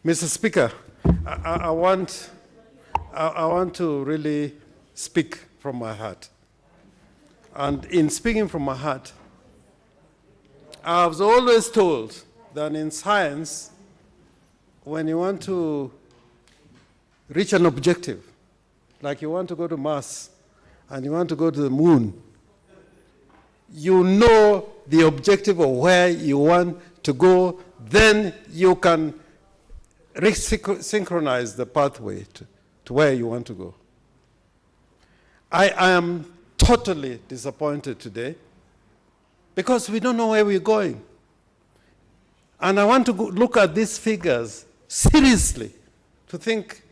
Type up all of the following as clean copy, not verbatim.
Mr. Speaker, I want to really speak from my heart. And in speaking from my heart, I was always told that in science, when you want to reach an objective, like you want to go to Mars and you want to go to the moon, you know the objective of where you want to go, then you can synchronize the pathway to where you want to go. I am totally disappointed today because we don't know where we're going. And I want to look at these figures seriously to think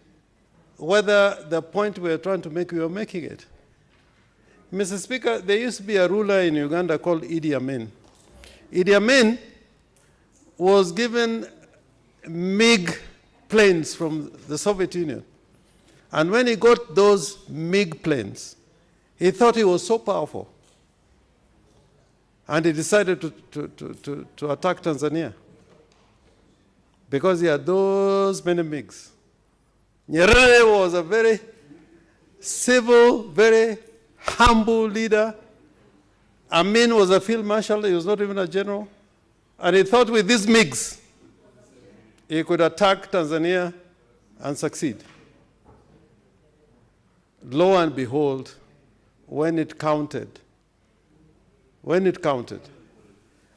whether the point we're trying to make, we are making it. Mr. Speaker, there used to be a ruler in Uganda called Idi Amin. Idi Amin was given MiG planes from the Soviet Union. And when he got those MiG planes, he thought he was so powerful. And he decided to attack Tanzania because he had those many MiGs. Nyerere was a very civil, very humble leader. Amin was a field marshal, he was not even a general. And he thought with these MiGs, he could attack Tanzania and succeed. Lo and behold, when it counted,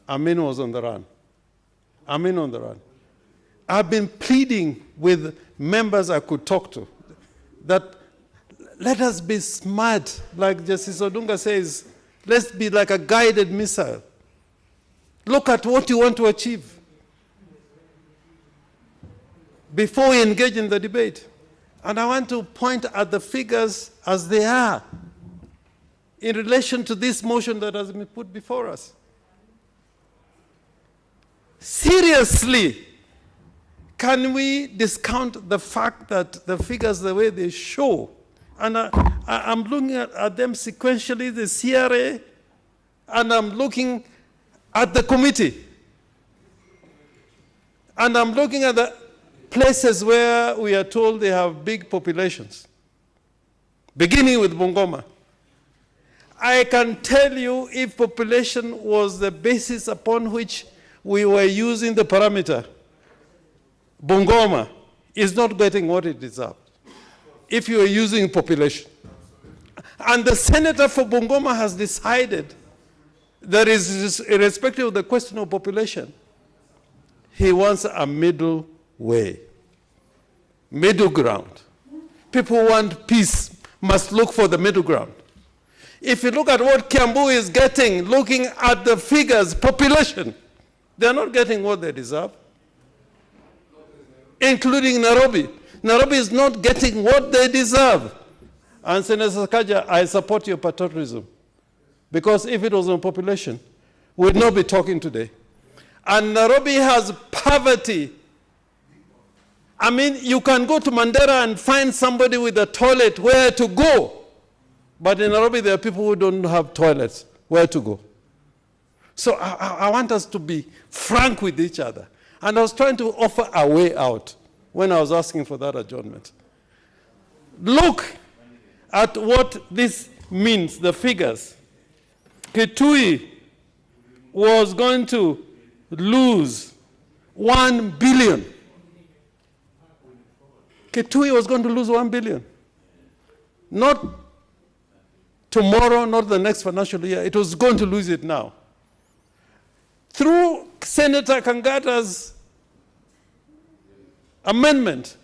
Amin was on the run. Amin on the run. I've been pleading with members I could talk to that let us be smart, like Justice Odunga says, let's be like a guided missile. Look at what you want to achieve before we engage in the debate. And I want to point at the figures as they are in relation to this motion that has been put before us. Seriously, can we discount the fact that the figures, the way they show, and I'm looking at them sequentially, the CRA, and I'm looking at the committee, and I'm looking at the places where we are told they have big populations, beginning with Bungoma. I can tell you if population was the basis upon which we were using the parameter, Bungoma is not getting what it deserved if you are using population. And the senator for Bungoma has decided that irrespective of the question of population, he wants a middle way, middle ground. People who want peace must look for the middle ground. If you look at what Kiambu is getting, looking at the figures, population, they're not getting what they deserve, including Nairobi. Nairobi is not getting what they deserve. And Senator Sakaja, I support your patriotism, because if it was on population, we'd not be talking today. And Nairobi has poverty. I mean, you can go to Mandera and find somebody with a toilet where to go. But in Nairobi, there are people who don't have toilets where to go. So I want us to be frank with each other. And I was trying to offer a way out when I was asking for that adjournment. Look at what this means, the figures. Kitui was going to lose 1 billion. Kitui was going to lose 1 billion. Not tomorrow, not the next financial year. It was going to lose it now. Through Senator Kangata's amendment,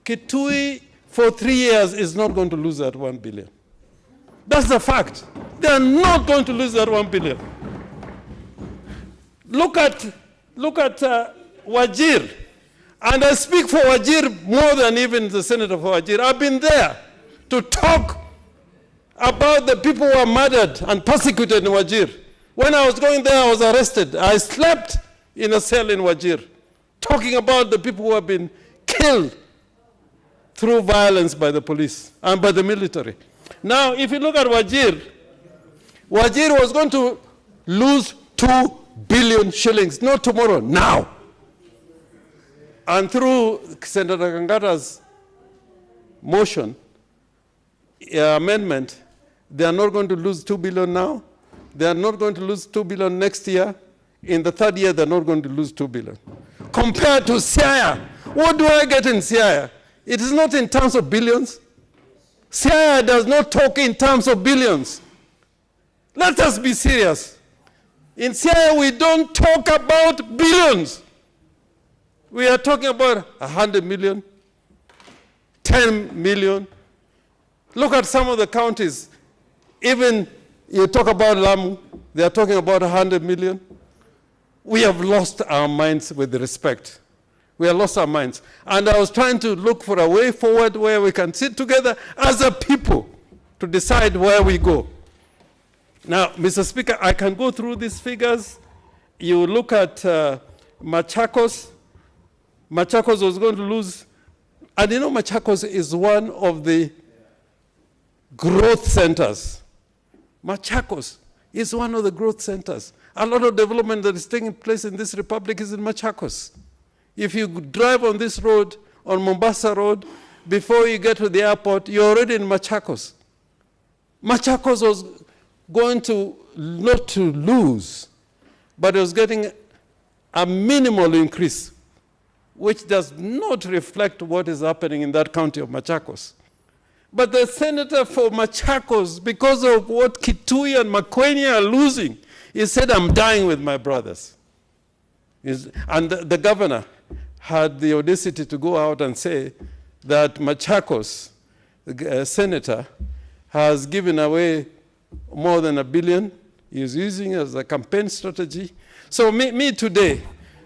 Kitui for 3 years is not going to lose that 1 billion. That's the fact. They are not going to lose that 1 billion. Look at Wajir. And I speak for Wajir more than even the senator for Wajir. I've been there to talk about the people who are murdered and persecuted in Wajir. When I was going there, I was arrested. I slept in a cell in Wajir, talking about the people who have been killed through violence by the police and by the military. Now, if you look at Wajir, Wajir was going to lose 2 billion shillings, not tomorrow, now. And through Senator Kangata's motion, amendment, they are not going to lose 2 billion now. They are not going to lose 2 billion next year. In the third year, they're not going to lose 2 billion. Compared to Siaya, what do I get in Siaya? It is not in terms of billions. Siaya does not talk in terms of billions. Let us be serious. In Siaya, we don't talk about billions. We are talking about 100 million, 10 million. Look at some of the counties. Even you talk about Lamu, they are talking about 100 million. We have lost our minds with respect. We have lost our minds. And I was trying to look for a way forward where we can sit together as a people to decide where we go. Now, Mr. Speaker, I can go through these figures. You look at Machakos. Machakos was going to lose. And you know, Machakos is one of the growth centers. Machakos is one of the growth centers. A lot of development that is taking place in this republic is in Machakos. If you drive on this road, on Mombasa Road, before you get to the airport, you're already in Machakos. Machakos was going to, not to lose, but it was getting a minimal increase, which does not reflect what is happening in that county of Machakos. But the senator for Machakos, because of what Kitui and Makwenya are losing, he said, I'm dying with my brothers. And the governor had the audacity to go out and say that Machakos, the senator, has given away more than $1 billion. He's using it as a campaign strategy. So me today,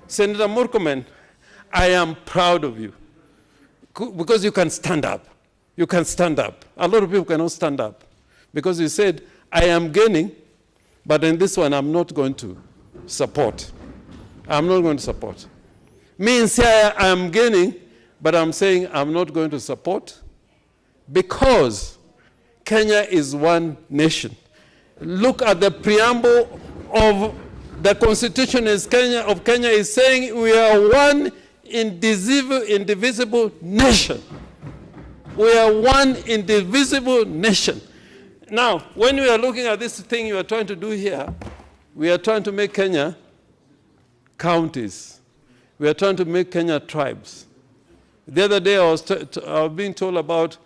Senator Murkomen, I am proud of you because you can stand up. You can stand up. A lot of people cannot stand up because you said, I am gaining, but in this one, I'm not going to support. I'm not going to support. Me in Siaya, I'm gaining, but I'm saying I'm not going to support because Kenya is one nation. Look at the preamble of the Constitution of Kenya is saying we are one indivisible nation. We are one indivisible nation. Now, when we are looking at this thing you are trying to do here, we are trying to make Kenya counties. We are trying to make Kenya tribes. The other day I was being told about,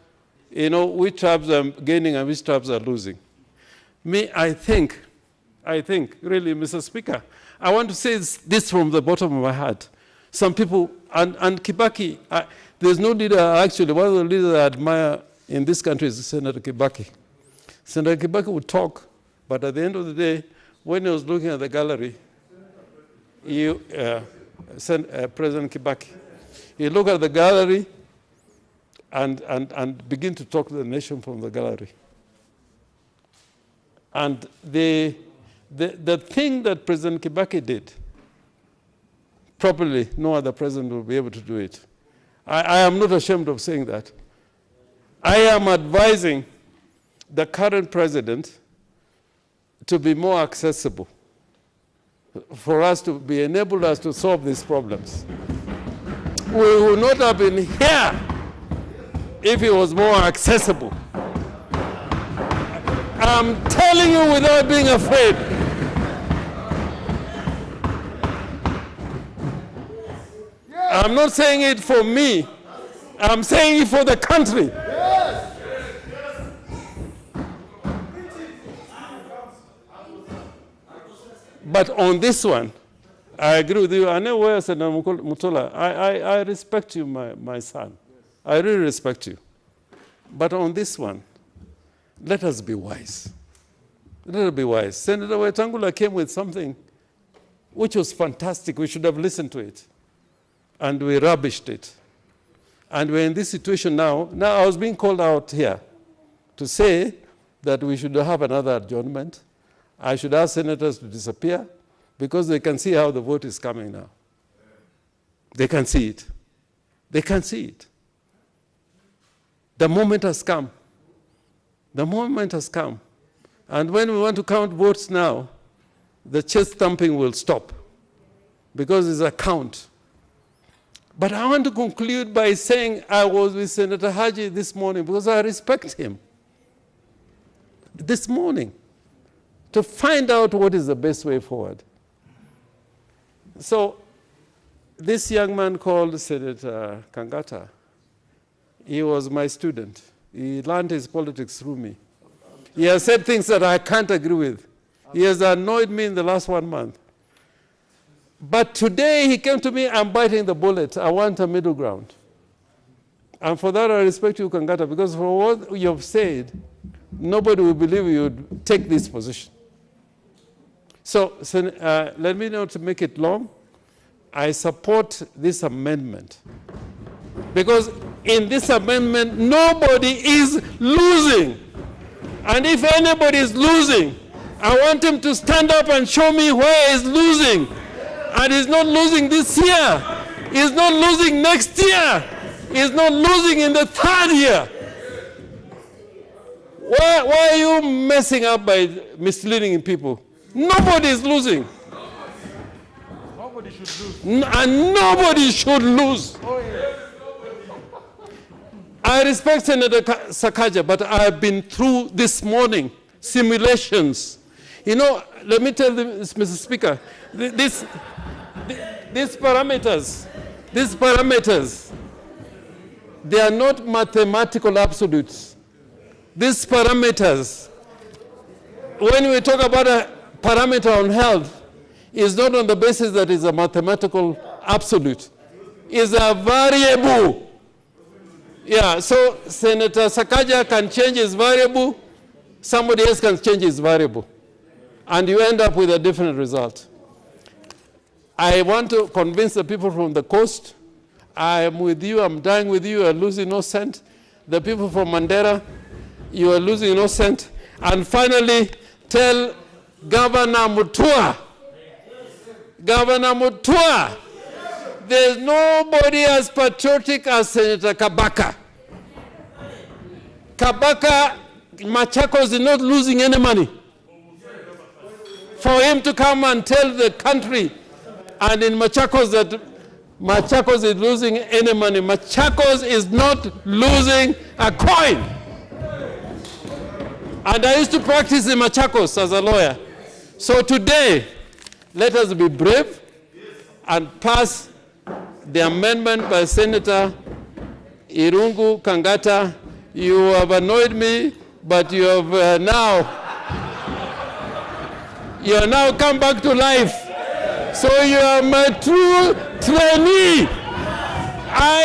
which tribes are gaining and which tribes are losing. I think, really, Mr. Speaker, I want to say this from the bottom of my heart. Some people, and Kibaki, there's no leader, actually, one of the leaders I admire in this country is Senator Kibaki. Senator Kibaki would talk, but at the end of the day, when he was looking at the gallery, President Kibaki, he looked at the gallery and begin to talk to the nation from the gallery. And the thing that President Kibaki did, probably no other president will be able to do it. I am not ashamed of saying that. I am advising the current president to be more accessible, for us to be enabled us to solve these problems. We would not have been here if it was more accessible. I'm telling you without being afraid. I'm not saying it for me. I'm saying it for the country. But on this one, I agree with you. I know where Senator Mutola, I respect you, my son. I really respect you. But on this one, let us be wise. Let us be wise. Senator Wetangula came with something which was fantastic. We should have listened to it. And we rubbished it. And we're in this situation now. Now I was being called out here to say that we should have another adjournment. I should ask senators to disappear because they can see how the vote is coming now. They can see it. They can see it. The moment has come. The moment has come. And when we want to count votes now, the chest thumping will stop because it's a count. But I want to conclude by saying I was with Senator Haji this morning because I respect him. This morning, to find out what is the best way forward. So, this young man called Senator Kangata, he was my student. He learned his politics through me. He has said things that I can't agree with. He has annoyed me in the last 1 month. But today he came to me, I'm biting the bullet. I want a middle ground. And for that I respect you, Kangata, because for what you have said, nobody will believe you would take this position. So let me not make it long. I support this amendment. Because in this amendment, nobody is losing. And if anybody is losing, I want him to stand up and show me where he's losing. And he's not losing this year. He's not losing next year. He's not losing in the third year. Why are you messing up by misleading people? Nobody is losing. Nobody should lose. And nobody should lose. Oh, yeah. I respect Senator Sakaja, but I have been through this morning simulations. You know, let me tell you, Mr. Speaker, these parameters, they are not mathematical absolutes. These parameters, when we talk about a parameter on health, is not on the basis that it's a mathematical absolute. It's a variable. Yeah, so Senator Sakaja can change his variable, somebody else can change his variable, and you end up with a different result. I want to convince the people from the coast, I am with you, I'm dying with you, you are losing no cent. The people from Mandera, you are losing no cent. And finally, tell Governor Mutua, there's nobody as patriotic as Senator Kabaka. Kabaka, Machakos is not losing any money. For him to come and tell the country, and in Machakos, that Machakos is losing any money. Machakos is not losing a coin. And I used to practice in Machakos as a lawyer. So today, let us be brave and pass the amendment by Senator Irungu Kangata. You have annoyed me, but you have now come back to life. So you are my true trainee.